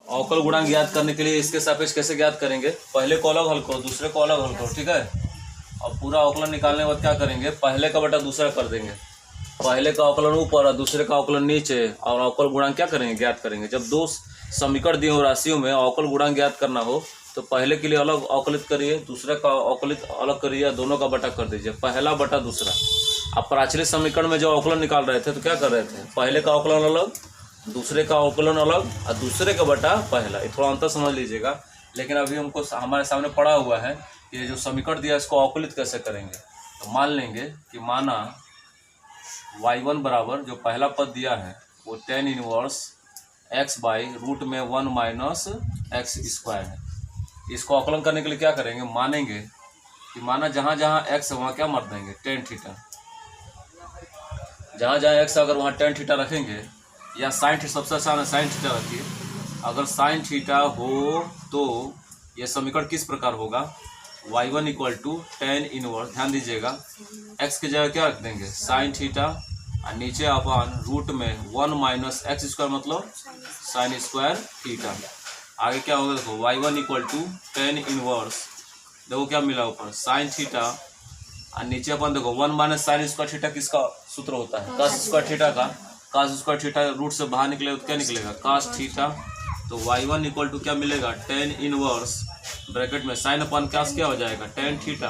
अवकल गुणांक ज्ञात करने के लिए इसके सापेक्ष कैसे ज्ञात करेंगे, पहले को अलग हल करो दूसरे को अलग हल करो, ठीक है। और पूरा अवकलन निकालने के बाद क्या करेंगे, पहले का बटा दूसरा कर देंगे, पहले का अवकलन ऊपर और दूसरे का अवकलन नीचे, और अवकल गुणांक क्या करेंगे, ज्ञात करेंगे। जब दो समीकरण दिए हो राशियों में अवकल गुणांक ज्ञात करना हो तो पहले के लिए अलग अवकलित करिए, दूसरे का अवकलित अलग करिए, दोनों का बटा कर दीजिए, पहला बटा दूसरा। अब प्राचलित समीकरण में जो अवकलन निकाल रहे थे तो क्या कर रहे थे, पहले का अवकलन अलग, दूसरे का अवकलन अलग और दूसरे का बटा पहला, ये थोड़ा अंतर समझ लीजिएगा। लेकिन अभी हमको हमारे सामने पड़ा हुआ है ये जो समीकरण दिया इसको अवकलित कैसे करेंगे। तो मान लेंगे कि माना y1 बराबर जो पहला पद दिया है वो tan inverse x by root में 1 माइनस एक्स स्क्वायर है। इसको अवकलन करने के लिए क्या करेंगे, मानेंगे कि माना जहाँ जहाँ x है वहाँ क्या मत देंगे, टेन थीटा, जहाँ जहाँ x अगर वहाँ टेन थीटा रखेंगे या साइन थीटा, सबसे आसान है साइन थीटा रखिए। अगर साइन थीटा हो तो ये समीकरण किस प्रकार होगा, y1 equal to tan inverse, ध्यान दीजिएगा x की जगह क्या रख देंगे साइन थीटा और नीचे अपन रूट में 1 माइनस एक्स स्क्वायर मतलब साइन स्क्वायर थीटा। आगे क्या होगा देखो y1 equal to tan inverse, देखो क्या मिला ऊपर साइन थीटा और नीचे अपन देखो 1 माइनस साइन स्क्वायर थीटा किसका सूत्र होता है, कॉस स्क्वायर थीटा का। कॉस स्क्वायर थीटा रूट से बाहर निकलेगा तो क्या निकलेगा कॉस थीटा। तो y1 इक्वल टू क्या मिलेगा टेन इनवर्स ब्रैकेट में साइन अपन कॉस क्या हो जाएगा टेन थीटा,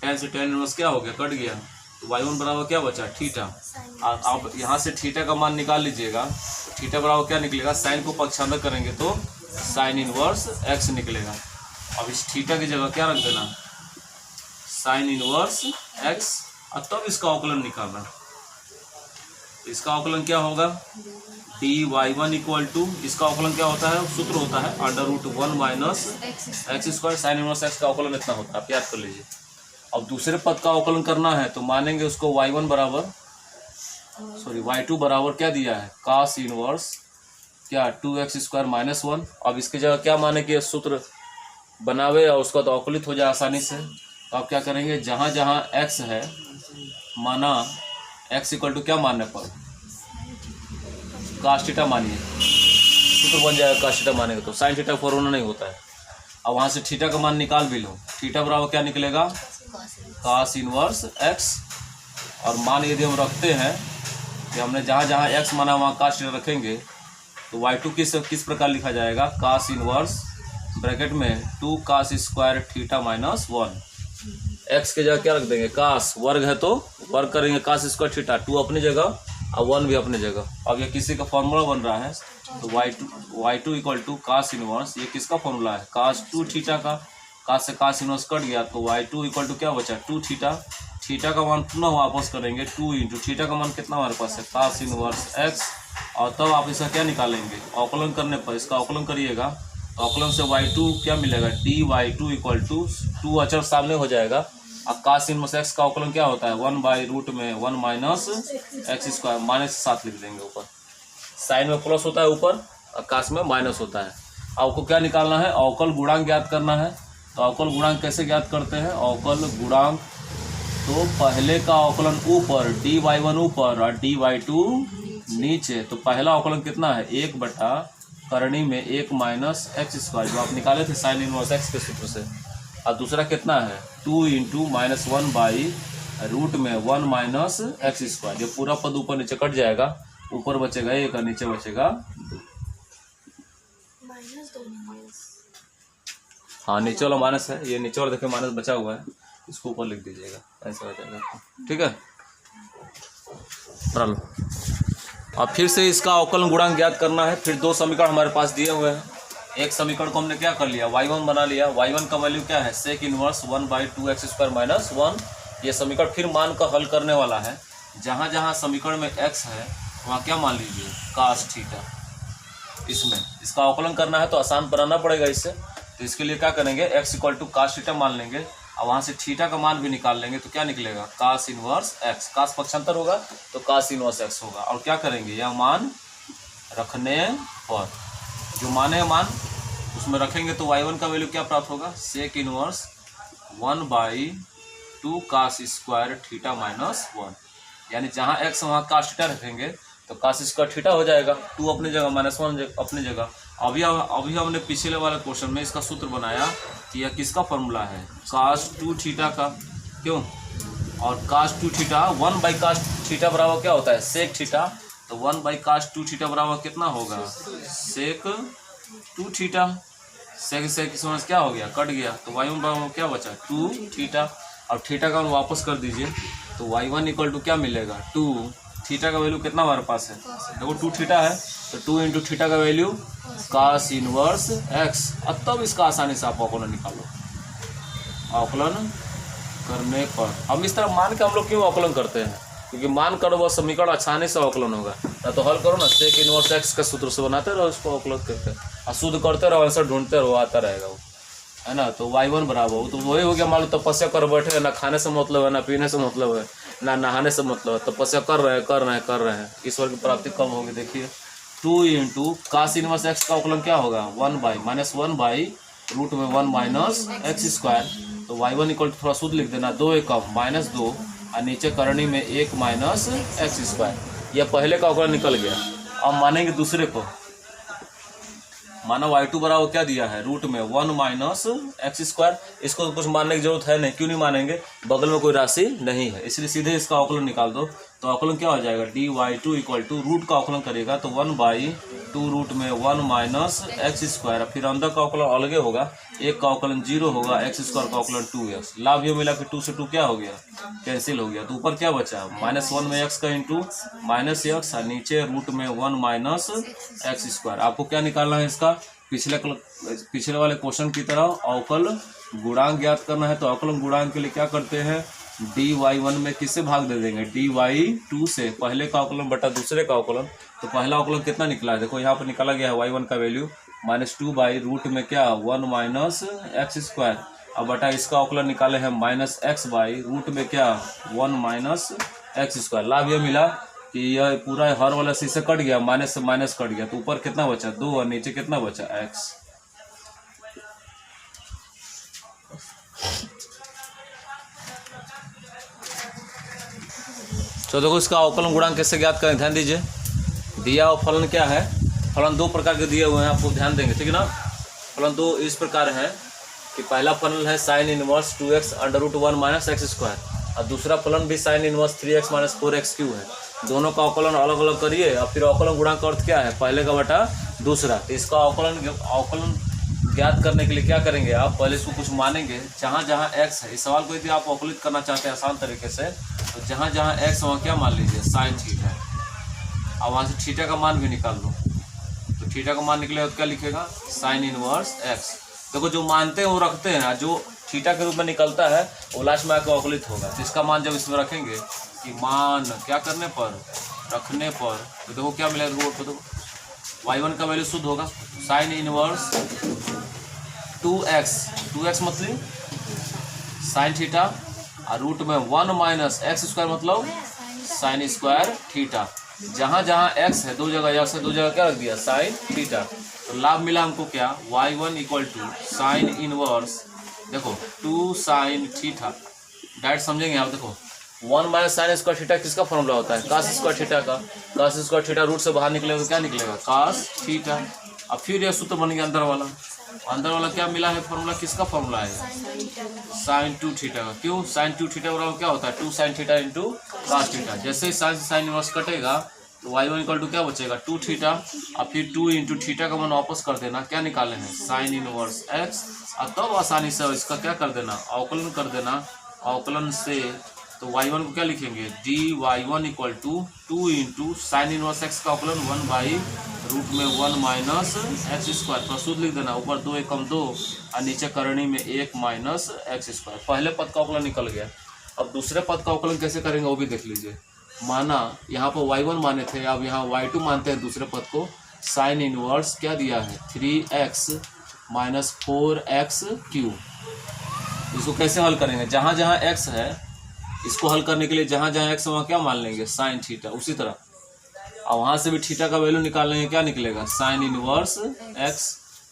टेन से टेन इनवर्स क्या हो गया कट गया, तो y1 बराबर क्या बचा थीटा। और आप यहाँ से थीटा का मान निकाल लीजिएगा, थीटा बराबर क्या निकलेगा, साइन को पक्षांतर करेंगे तो साइन इनवर्स x निकलेगा। अब इस थीटा की जगह क्या रख देना साइन इनवर्स x, और तब इसका अवकलन निकालना। इसका अवकलन क्या होगा dy1 इक्वल टू, इसका अवकलन क्या होता है, सूत्र होता है under root 1 minus x square, sine inverse x का अवकलन इतना होता है, आप याद कर लीजिए। अब दूसरे पद का अवकलन करना है तो मानेंगे उसको y1 बराबर y2 बराबर क्या दिया है cos इनवर्स क्या 2x स्क्वायर माइनस 1। अब इसकी जगह क्या माने कि सूत्र बनावे और उसका तो अवकलित हो जाए आसानी से। तो आप क्या करेंगे, जहाँ जहाँ x है माना x इक्वल टू क्या मानने पर cos थीटा मानिए, सूत्र बन जाएगा cos थीटा मानेगा तो साइन थीटा फॉर्मूला नहीं होता है। अब वहाँ से थीटा का मान निकाल भी लो, थीटा बराबर क्या निकलेगा cos इनवर्स x, और मान यदि हम रखते हैं कि हमने जहाँ जहाँ x माना वहाँ cos थीटा रखेंगे तो y2 किस प्रकार लिखा जाएगा cos इनवर्स ब्रैकेट में 2 cos square theta minus 1। x के जगह क्या रख देंगे cos, वर्ग है तो वर्ग करेंगे cos स्क्वायर थीटा, 2 अपनी जगह और 1 भी अपनी जगह। अब ये किसी का फॉर्मूला बन रहा है तो y2 equal to cos inverse, ये किसका फॉर्मूला है cos 2 थीटा का, cos से cos इनवर्स कट गया तो y2 इक्वल टू क्या बचा 2 थीटा, थीटा का मान पुनः वापस करेंगे 2 इंटू थीटा का मान कितना हमारे पास है cos इनवर्स x, और तब आप इसका क्या निकालेंगे अवकलन करने पर, इसका अवकलन करिएगा तो अवकलन से y2 क्या मिलेगा dy2 इक्वल टू 2 अचर सामने हो जाएगा, और cos इनवर्स x का अवकलन क्या होता है 1 बाई रूट में 1 माइनस एक्स स्क्वायर, माइनस 7 लिख देंगे ऊपर, साइन में प्लस होता है ऊपर और cos में माइनस होता है। आपको क्या निकालना है अवकल गुणांक ज्ञात करना है। तो अवकल गुणांक कैसे ज्ञात करते हैं, अवकल गुणांक तो पहले का अवकलन ऊपर dy1 ऊपर और dy2 नीचे, तो पहला अवकलन कितना है 1 बटा करणी में 1 माइनस एक्स स्क्वायर जो आप निकाले थे साइन इनवर्स x के सूत्र से, और दूसरा कितना है 2 इंटू माइनस 1 बाई रूट में 1 माइनस एक्स स्क्वायर, जो पूरा पद ऊपर नीचे कट जाएगा, ऊपर बचेगा 1 और नीचे बचेगा 2। हाँ नीचे वाला माइनस है, ये नीचे वाला देखिए माइनस बचा हुआ है, इसको ऊपर लिख दीजिएगा ऐसा हो जाएगा, ठीक है। चलो अब फिर से इसका अवकलन गुणांक ज्ञात करना है। फिर दो समीकरण हमारे पास दिए हुए हैं, एक समीकरण को हमने क्या कर लिया y1 बना लिया, y1 का वैल्यू क्या है sec inverse 1 by 2x square minus 1। ये समीकरण फिर मान का हल करने वाला है, जहाँ जहाँ समीकरण में x है वहाँ क्या मान लीजिए cos थीटा, इसमें इसका अवकलन करना है तो आसान बनाना पड़ेगा इससे। तो इसके लिए क्या करेंगे x equal to cos theta मान लेंगे और वहाँ से थीटा का मान भी निकाल लेंगे, तो क्या निकलेगा cos इनवर्स x, cos पक्षांतर होगा तो cos इनवर्स x होगा। और क्या करेंगे यह मान रखने पर जो माने मान उसमें रखेंगे तो y1 का वैल्यू क्या प्राप्त होगा sec inverse 1 by 2 cos square theta minus 1, यानी जहाँ x वहाँ cos थीटा रखेंगे तो cos स्क्वायर थीटा हो जाएगा, 2 अपनी जगह माइनस 1 अपनी जगह, अभी हमने पिछले वाले क्वेश्चन में इसका सूत्र बनाया कि यह किसका फॉर्मूला है, cos 2 थीटा का, क्यों, और cos 2 theta 1 by cos theta बराबर क्या होता है, sec थीटा, तो 1 बाई cos 2 थीटा बराबर कितना होगा, sec 2 थीटा। सेक से की समझ क्या हो गया, कट गया, तो y1 बराबर क्या बचा 2 थीटा। अब थीटा का वापस कर दीजिए तो y1 इक्वल टू क्या मिलेगा 2, थीटा का वैल्यू कितना हमारे पास है, देखो 2 थीटा है तो 2 इंटू थीटा का वैल्यू cos इनवर्स x। अब तब इसका आसानी से आप अवकलन निकालो, अवकलन करने पर। अब इस तरह मान के हम लोग क्यों अवकलन करते हैं, क्योंकि मान करो वह समीकरण आसानी से अवकलन होगा, या तो हल करो ना, सेक इनवर्स एक्स का सूत्र से बनाते रहो, इसको अवकलन करते और शुद्ध करते रहो, आंसर ढूंढते रहो, आता रहेगा वो, है ना। तो y1 बराबर हो तो वही हो गया, मान लो तपस्या कर बैठे, ना खाने से मतलब है, ना पीने से मतलब है, ना नहाने से मतलब है, तपस्या कर रहे हैं, ईश्वर की प्राप्ति कब होगी, देखिए 2 इंटू cos इनवर्स एक्स का अवकलन क्या होगा 1 बाई -1 बाई रूट में 1 माइनस एक्स स्क्वायर। तो y1 इक्वल टू थोड़ा शुद्ध लिख देना, 2 एकम -2 और नीचे करनी में 1 माइनस एक्स स्क्वायर। यह पहले का अवकलन निकल गया। अब मानेंगे दूसरे को, माना y2 बराबर क्या दिया है, रूट में 1 माइनस एक्स स्क्वायर। इसको तो कुछ मानने की जरूरत है नहीं, क्यों नहीं मानेंगे, बगल में कोई राशि नहीं है, इसलिए सीधे इसका अवकलन निकाल दो। तो अवकलन क्या हो जाएगा, dy2 इक्वल टू रूट का अवकलन करेगा तो 1/2 रूट में 1 माइनस एक्स स्क्वायर, फिर अंदर का अवकलन अलगे होगा, एक का अवकलन 0 होगा, एक्स स्क्वायर का अवकलन 2x। लाभ ये मिला कि 2 से 2 क्या हो गया, कैंसिल हो गया, तो ऊपर क्या बचा -1 में x का इंटू माइनस एक्स, नीचे रूट में 1 माइनस एक्स स्क्वायर। आपको क्या निकालना है इसका, पिछले वाले क्वेश्चन की तरह अवकल गुणांक ज्ञात करना है। तो अवकलन गुणांक के लिए क्या करते हैं, dy1 में किससे भाग दे देंगे, dy2 से, पहले का अवकलन बटा दूसरे का अवकलन। तो पहला अवकलन कितना निकला है, देखो यहाँ पर निकाला गया है y1 का वैल्यू -2 बाई रूट में क्या 1 माइनस एक्स स्क्वायर। अब बटा इसका अवकलन निकाले हैं -x बाई रूट में क्या 1 माइनस एक्स स्क्वायर। लाभ यह मिला कि यह पूरा हर वाला से कट गया, माइनस से माइनस कट गया, तो ऊपर कितना बचा 2 और नीचे कितना बचा x। तो देखो इसका अवकलन गुणांक कैसे ज्ञात करें, ध्यान दीजिए। दिया हुआ फलन क्या है, फलन 2 प्रकार के दिए हुए हैं, आपको ध्यान देंगे, ठीक है ना। फलन 2 इस प्रकार है कि पहला फलन है sine inverse 2x under root 1 minus x square, और दूसरा फलन भी sine inverse 3x minus 4x Q है। दोनों का अवकलन अलग अलग करिए, और फिर अवकलन गुणांक का अर्थ क्या है, पहले का बटा दूसरा। तो इसका अवकलन ज्ञात करने के लिए क्या करेंगे, आप पहले इसको कुछ मानेंगे, जहाँ जहाँ x है, इस सवाल को यदि आप अवकलित करना चाहते हैं आसान तरीके से, तो जहाँ जहाँ x वहाँ क्या मान लीजिए साइन थीटा, और वहाँ से थीटा का मान भी निकाल लो। तो थीटा का मान निकलेगा तो क्या लिखेगा, साइन इनवर्स x। देखो जो मानते हैं वो रखते हैं, जो थीटा के रूप में निकलता है वो लास्ट में आकर अवकलित होगा। तो इसका मान जब इसमें रखेंगे कि मान क्या करने पर, रखने पर, तो देखो क्या मिलेगा, रूट तो y1 का वैल्यू शुद्ध होगा साइन इनवर्स 2x मतलब साइन थीटा, और रूट में 1 माइनस एक्स स्क्वायर मतलब साइन स्क्वायर थीटा। जहाँ जहाँ x है दो जगह, से दो जगह क्या रख दिया साइन थीटा। तो लाभ मिला हमको क्या, y1 equal to sine inverse, देखो 2 साइन थीटा, डायरेक्ट समझेंगे आप। देखो 1 माइनस साइन स्क्वायर थीटा किसका फॉर्मूला होता है, cos स्क्वायर थीटा का। cos स्क्वायर थीटा रूट से बाहर निकलेगा तो क्या निकलेगा cos थीटा। अब फिर यह सूत्र बन गया अंदर वाला क्या मिला है फॉर्मूला, किसका फॉर्मूला है, साइन 2 थीटा का। क्यों, साइन 2 थीटा बराबर क्या होता है 2 sine theta into cos theta. जैसे ही साइन से साइन इनवर्स कटेगा तो y1 इक्वल टू क्या बचेगा 2 थीटा, और फिर 2 इंटू थीटा का मान वापस कर देना, क्या निकाले हैं साइन इनवर्स x, और तब आसानी से इसका क्या कर देना अवकलन कर देना। अवकलन से तो y1 को क्या लिखेंगे, dy1 equal to 2 into sine inverse x का अवकलन 1 बाई रूट में 1 माइनस एक्स स्क्वायर, तो शुद्ध लिख देना, ऊपर 2 एकम 2 और नीचे करनी में 1 माइनस एक्स स्क्वायर। पहले पद का अवकलन निकल गया। अब दूसरे पद का अवकलन कैसे करेंगे वो भी देख लीजिए। माना यहाँ पर y1 माने थे, अब यहाँ y2 मानते हैं दूसरे पद को। साइन इनवर्स क्या दिया है 3x माइनस 4x क्यू। इसको कैसे हल करेंगे, जहाँ जहाँ x है इसको हल करने के लिए जहाँ जहाँ x वहाँ क्या मान लेंगे साइन थीटा। उसी तरह और वहाँ से भी थीटा का वैल्यू निकाल लेंगे, क्या निकलेगा साइन इनवर्स x।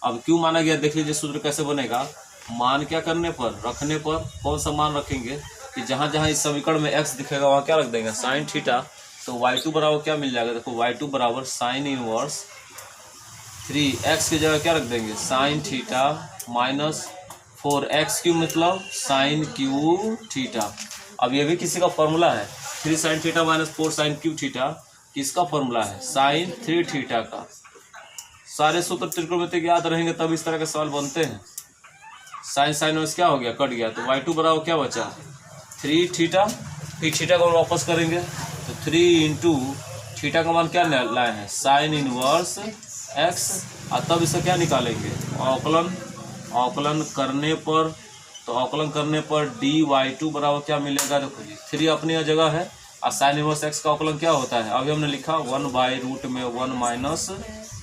अब क्यों माना गया देख लीजिए सूत्र कैसे बनेगा। मान क्या करने पर, रखने पर कौन सा मान रखेंगे कि जहाँ जहाँ इस समीकरण में x दिखेगा वहाँ क्या रख देंगे साइन थीटा। तो y2 बराबर क्या मिल जाएगा, देखो y2 बराबर साइन इनवर्स 3x की जगह क्या रख देंगे sine theta minus 4x cube मतलब साइन क्यूब थीटा। अब ये भी किसी का फॉर्मूला है, 3 sine theta minus 4 sine cube theta किसका फॉर्मूला है, साइन 3 थीटा का। सारे सूत्र त्रिकोणमिति याद रहेंगे तब इस तरह के सवाल बनते हैं। साइन साइन वर्स क्या हो गया, कट गया, तो y2 बराबर क्या बचा 3 थीटा। फिर थीटा को वापस करेंगे तो 3 इंटू थीटा का मान क्या लाए हैं साइन इनवर्स x, और तब इसे क्या निकालेंगे अवकलन करने पर, तो अवकलन करने पर dy2 बराबर क्या मिलेगा, देखो जी 3 अपनी जगह है और साइन इनवर्स x का अवकलन क्या होता है, अभी हमने लिखा 1/रूट में 1 माइनस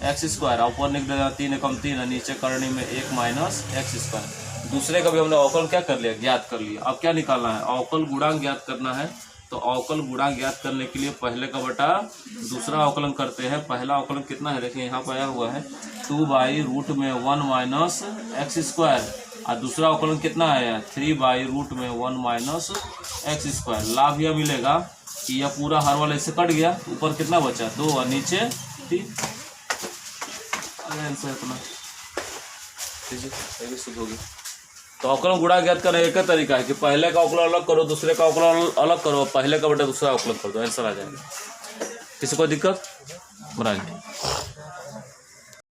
एक्स स्क्वायर, ऊपर लिख देना 3 एकम 3 नीचे करने में 1 माइनस एक्स स्क्वायर। दूसरे का भी हमने अवकलन क्या कर लिया, ज्ञात कर लिया। अब क्या निकालना है, अवकल गुणांक ज्ञात करना है। तो अवकल गुणांक ज्ञात करने के लिए पहले का बटा दूसरा अवकलन करते हैं। पहला अवकलन कितना है, देखिए यहाँ पर आया हुआ है 2/रूट में 1 माइनस एक्स स्क्वायर, और दूसरा अवकलन कितना है 3/रूट में 1 माइनस एक्स स्क्वायर। लाभ यह मिलेगा कि यह पूरा हर वाले से कट गया, ऊपर कितना बचा 2 और नीचे 3। आंसर इतना शुद्ध होगी। तो अवकलन गुणांक ज्ञात करने एक तरीका है कि पहले का अवकलन अलग करो, दूसरे का अवकलन अलग करो, पहले का बटा दूसरा अवकलन कर दो, आंसर आ जाएगा। किसी को दिक्कत बनाइए।